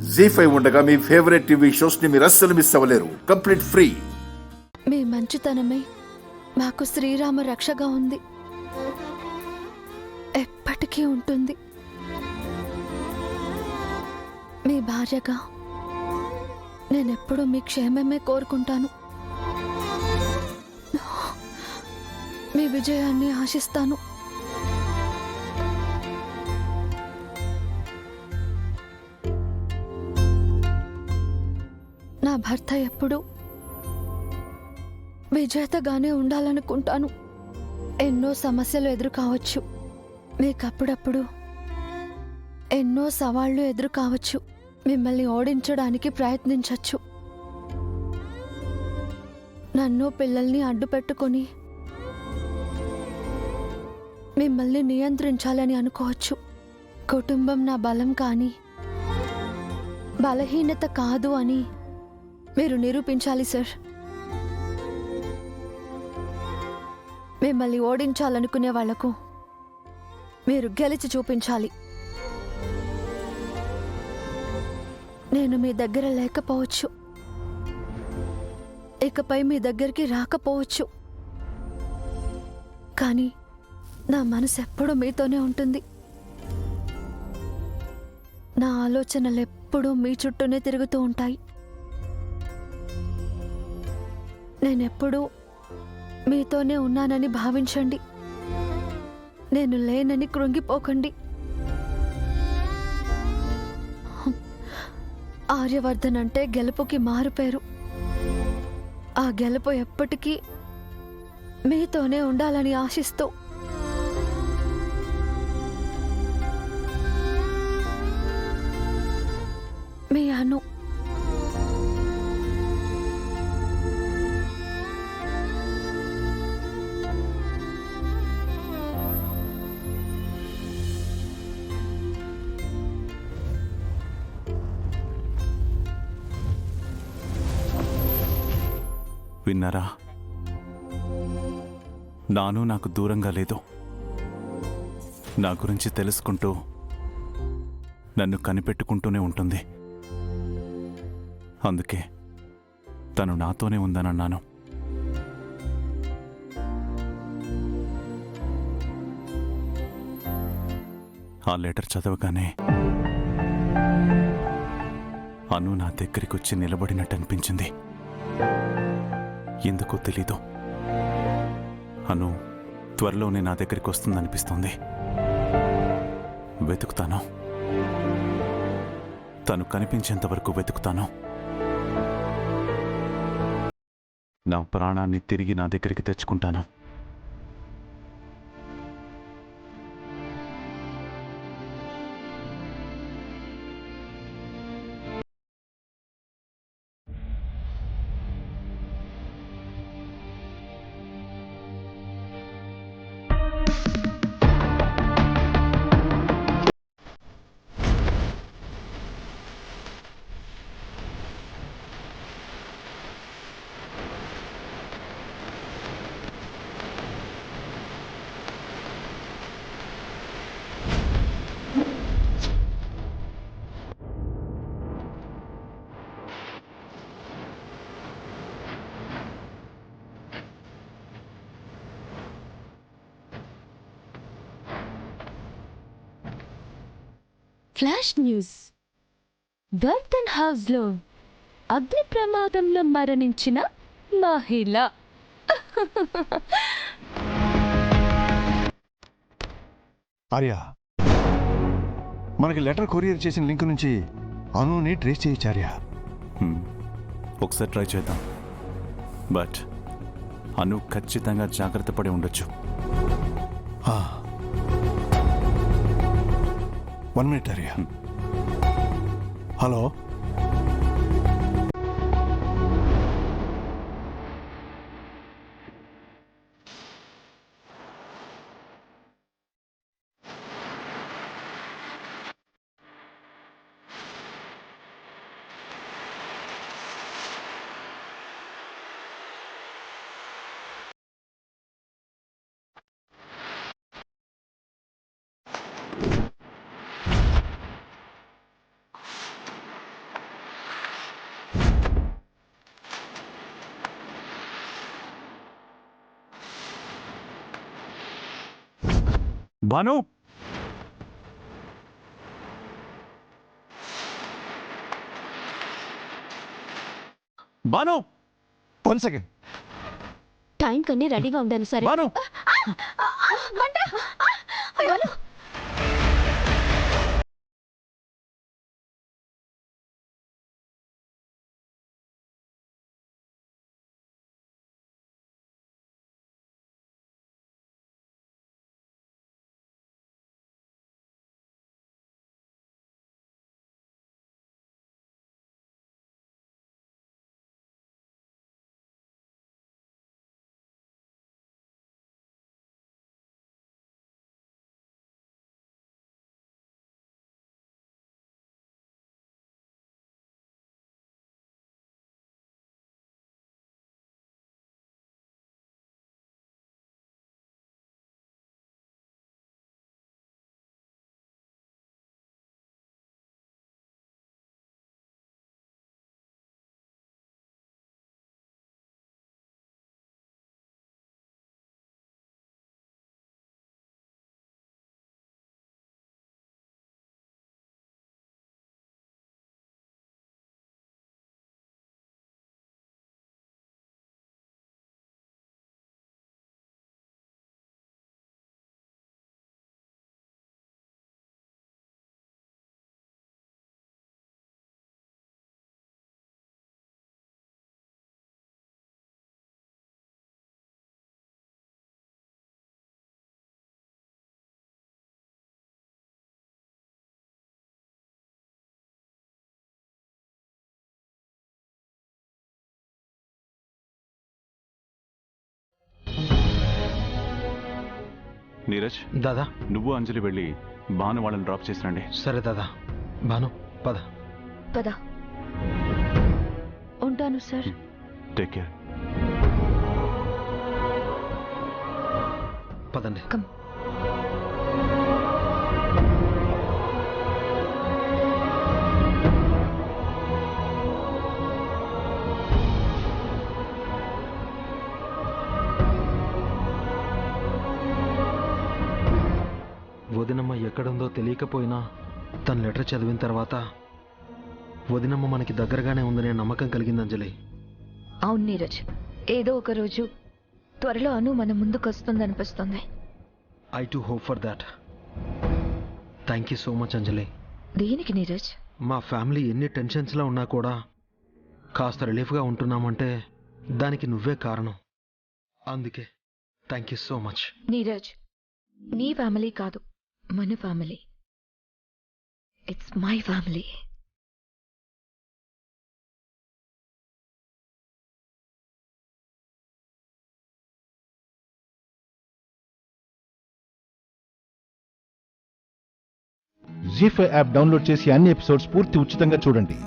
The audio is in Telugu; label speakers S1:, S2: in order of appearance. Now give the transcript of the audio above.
S1: జీ5 ఉండగా మీ ఫేవరెట్ టీవీ షోస్ ని మీరు అస్సలు మిస్ అవ్వలేరు. Complete free.
S2: మీ మంచితనమే మాకు శ్రీరామ రక్షగా ఉంది, ఎప్పటికీ ఉంటుంది. మీ భార్యగా నేనెప్పుడూ మీ క్షేమమే కోరుకుంటాను. మీ విజయాన్ని ఆశిస్తాను. నా భర్త ఎప్పుడు విజేతగానే ఉండాలనుకుంటాను. ఎన్నో సమస్యలు ఎదురు కావచ్చు, మీకప్పుడప్పుడు ఎన్నో సవాళ్లు ఎదురు కావచ్చు. మిమ్మల్ని ఓడించడానికి ప్రయత్నించవచ్చు. నన్ను పిల్లల్ని అడ్డు పెట్టుకుని మిమ్మల్ని నియంత్రించాలని అనుకోవచ్చు. కుటుంబం నా బలం కానీ బలహీనత కాదు అని మీరు నిరూపించాలి సార్. మిమ్మల్ని ఓడించాలనుకునే వాళ్లకు మీరు గెలిచి చూపించాలి. నేను మీ దగ్గర లేకపోవచ్చు, ఇకపై మీ దగ్గరికి రాకపోవచ్చు, కానీ నా మనసు ఎప్పుడూ మీతోనే ఉంటుంది. నా ఆలోచనలు ఎప్పుడూ మీ చుట్టూనే తిరుగుతూ ఉంటాయి. నేనెప్పుడూ మీతోనే ఉన్నానని భావించండి. నేను లేనని కృంగిపోకండి. ఆర్యవర్ధన్ అంటే గెలుపుకి మారుపేరు. ఆ గెలుపు ఎప్పటికీ మీతోనే ఉండాలని ఆశిస్తూ మీ అను.
S3: విన్నారా? నాను నాకు దూరంగా లేదు. నా గురించి తెలుసుకుంటూ నన్ను కనిపెట్టుకుంటూనే ఉంటుంది. అందుకే తను నాతోనే ఉందనన్నాను. ఆ లెటర్ చదవగానే అను నా దగ్గరికి వచ్చి నిలబడినట్టు అనిపించింది. ఎందుకో తెలీదు. అను త్వరలోనే నా దగ్గరికి వస్తుందనిపిస్తోంది. వెతుకుతాను. తను కనిపించేంత వరకు వెతుకుతాను. నా ప్రాణాన్ని తిరిగి నా దగ్గరికి తెచ్చుకుంటాను.
S4: Flash news. వర్ధన్ హౌస్లో అగ్ని ప్రమాదంలో మరణించిన మహిళ.
S5: ఆర్య, మనకి లెటర్ కొరియర్ చేసిన లింక్ నుంచి అనుని ట్రేస్ చేయొచ్చార్య.
S3: ఒకసారి ట్రై చేద్దాం. బట్ అను ఖచ్చితంగా జాగ్రత్త పడి ఉండొచ్చు.
S5: 1 minute Arya. Hello,
S3: Bhanu Bhanu
S5: 1 second.
S4: Time కన్నీ రెడీగా ఉండాను సరే.
S3: భాను నీరజ్
S5: దాదా.
S3: నువ్వు అంజలి వెళ్ళి భాను వాళ్ళని డ్రాప్ చేసిరండి.
S5: సరే దాదా. భాను పద.
S2: పద. ఉంటాను సార్.
S3: Take care.
S5: పదండి.
S2: కమ్.
S5: వదినమ్మ ఎక్కడుందో తెలియకపోయినా తన లెటర్ చదివిన తర్వాత వదినమ్మ మనకి దగ్గరగానే ఉందనే నమ్మకం కలిగింది అంజలి.
S2: అవును నీరజ్, ఏదో ఒక రోజు త్వరలో అను మన ముందుకు వస్తుందనిపిస్తుంది.
S5: I too hope for that. Thank you so much Anjali.
S2: దేనికి నీరజ్?
S5: మా ఫ్యామిలీ ఎన్ని టెన్షన్స్లో ఉన్నా కూడా కాస్త రిలీఫ్గా ఉంటున్నామంటే దానికి నువ్వే కారణం. అందుకే thank you so much.
S2: Neeraj, నీ ఫ్యామిలీ కాదు, మన family. It's my family.
S6: Zee five app download చేసి అన్ని ఎపిసోడ్స్ పూర్తి ఉచితంగా చూడండి.